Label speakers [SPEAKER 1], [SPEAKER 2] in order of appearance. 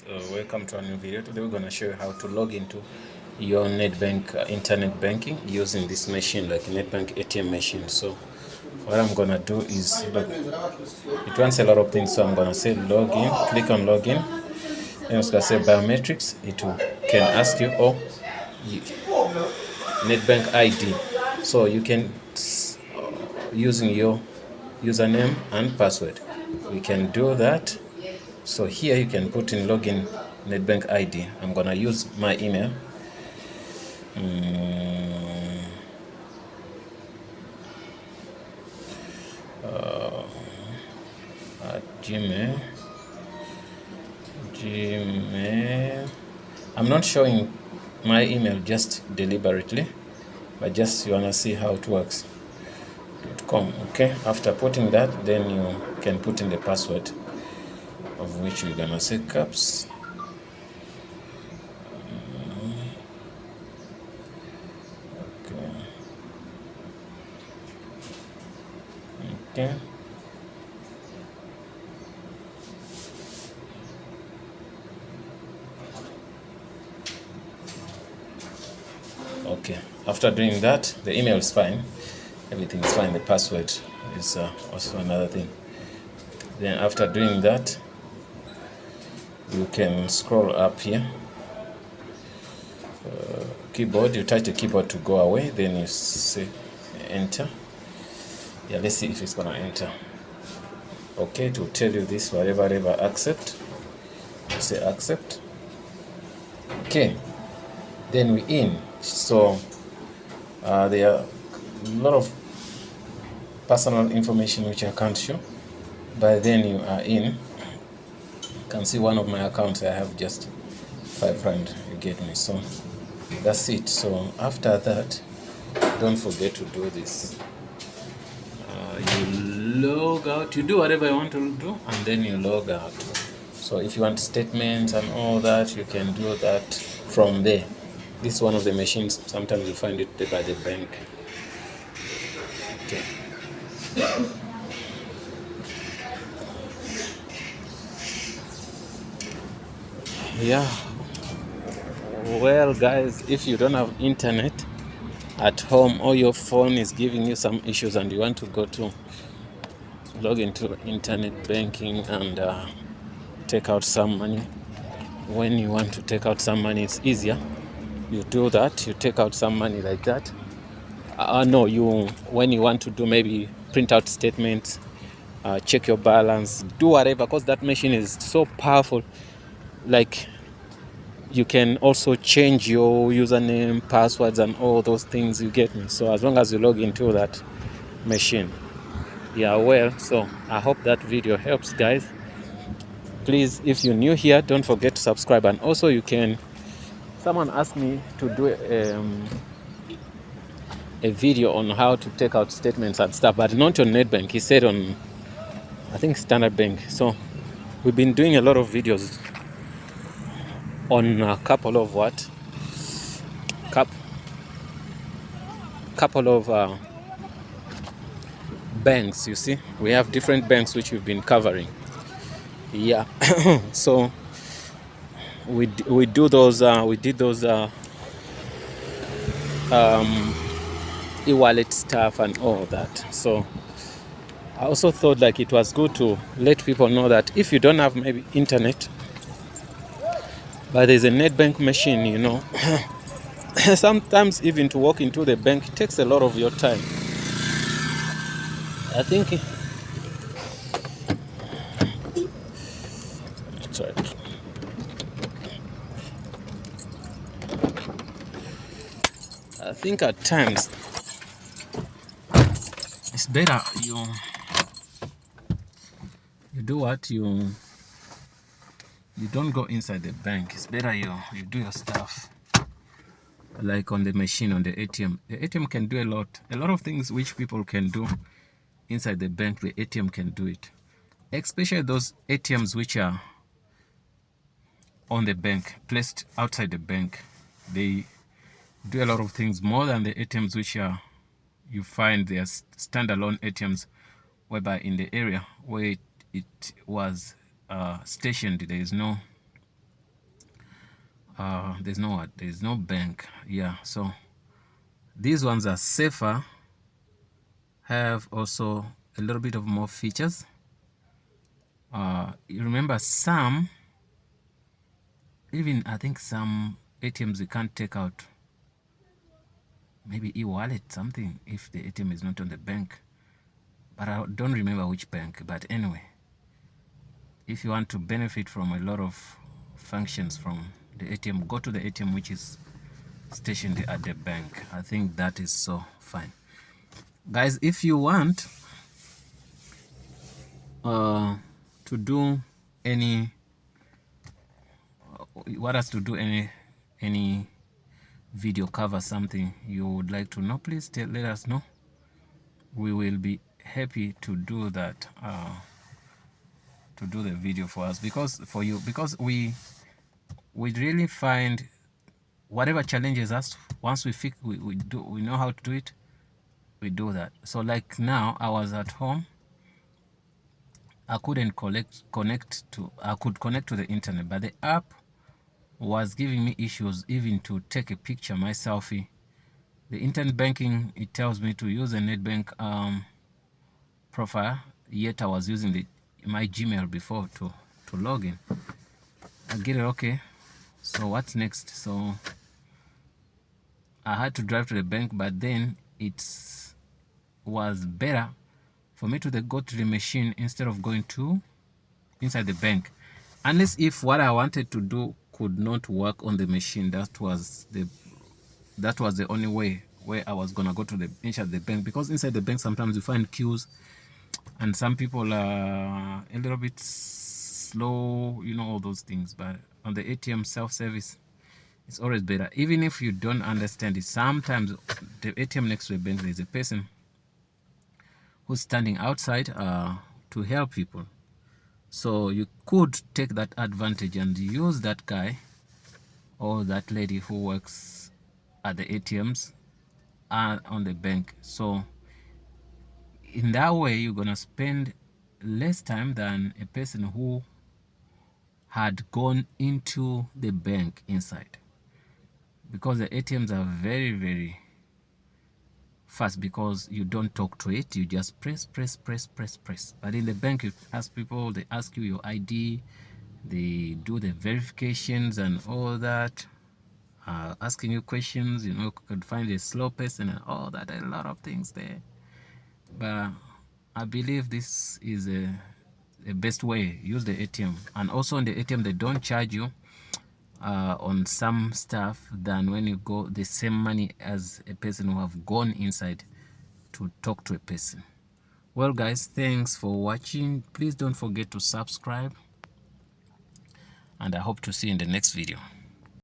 [SPEAKER 1] Welcome to a new video. Today we're going to show you how to log into your Nedbank internet banking using this machine, like Nedbank ATM machine. So what I'm going to do is, look, it wants a lot of things, so I'm going to say login, click on login, then it's going to say biometrics. Can ask you, Nedbank ID. So you can, using your username and password, we can do that. So here you can put in login Nedbank ID. I'm gonna use my email. Gmail. I'm not showing my email just deliberately, but just you wanna see how it works. .com. Okay. After putting that, then you can put in the password, of which we're gonna say caps. Okay. Okay. After doing that, the email is fine. Everything is fine. The password is also another thing. Then after doing that, you can scroll up here. Keyboard, you touch the keyboard to go away, then you say enter. Yeah, let's see if it's gonna enter. Okay, to tell you this, whatever accept, you say accept. Okay, then we in. So there are a lot of personal information which I can't show, but then you are in. You can see one of my accounts, I have just 5 rand, you get me. So that's it. So after that, don't forget to do this. You log out, you do whatever you want to do, and then you log out. So if you want statements and all that, you can do that from there. This is one of the machines. Sometimes you find it by the bank. Okay. Yeah. Well, guys, if you don't have internet at home or your phone is giving you some issues and you want to go to log into internet banking and take out some money, when you want to take out some money, it's easier. You do that, you take out some money like that. When you want to do, maybe print out statements, check your balance, do whatever, because that machine is so powerful. Like, you can also change your username, passwords, and all those things, you get me. So as long as you log into that machine, yeah. Well, so I hope that video helps, guys. Please, if you're new here, don't forget to subscribe. And also, someone asked me to do a video on how to take out statements and stuff, but not on Nedbank. He said on, I think, Standard Bank. So we've been doing a lot of videos on a couple of banks. You see, we have different banks which we've been covering. Yeah. So we did those e-wallet stuff and all that. So I also thought like it was good to let people know that if you don't have maybe internet, but there's a Nedbank machine, you know. Sometimes even to walk into the bank, it takes a lot of your time. I think that's right. I think at times it's better you do what you don't go inside the bank. It's better you do your stuff like on the machine, on the ATM. The ATM can do a lot of things which people can do inside the bank. The ATM can do it, especially those ATMs which are on the bank, placed outside the bank. They do a lot of things more than the ATMs which are, you find they are standalone ATMs, whereby in the area where it was stationed, there is no there's no bank. Yeah, so these ones are safer, have also a little bit of more features. You remember some, even I think some ATMs you can't take out maybe e-wallet, something, if the ATM is not on the bank. But I don't remember which bank. But anyway, if you want to benefit from a lot of functions from the ATM, go to the ATM which is stationed at the bank. I think that is so fine. Guys, if you want to do any any video cover something you would like to know, please let us know. We will be happy to do that, to do the video for us, because we really find whatever challenges us, once we fix, we know how to do it, we do that. So like now I was at home, I couldn't connect to the internet, but the app was giving me issues even to take a picture, my selfie. The internet banking, it tells me to use a Nedbank profile, yet I was using my Gmail before to log in. I get it, okay. So what's next? So I had to drive to the bank, but then it was better for me to go to the machine instead of going to inside the bank, unless if what I wanted to do could not work on the machine. That was the only way where I was gonna go to inside the bank, because inside the bank sometimes you find queues and some people are a little bit slow, you know, all those things. But on the ATM self-service, it's always better. Even if you don't understand it, sometimes the ATM next to the bank, there's a person who's standing outside to help people. So you could take that advantage and use that guy or that lady who works at the ATMs on the bank. So in that way, you're gonna spend less time than a person who had gone into the bank inside, because the ATMs are very, very fast, because you don't talk to it, you just press. But in the bank, you ask people, they ask you your ID, they do the verifications and all that, asking you questions, you know, you could find a slow person and all that, a lot of things there. But I believe this is a best way. Use the ATM. And also on the ATM, they don't charge you on some stuff than when you go the same money as a person who have gone inside to talk to a person. Well guys, thanks for watching. Please don't forget to subscribe, and I hope to see you in the next video.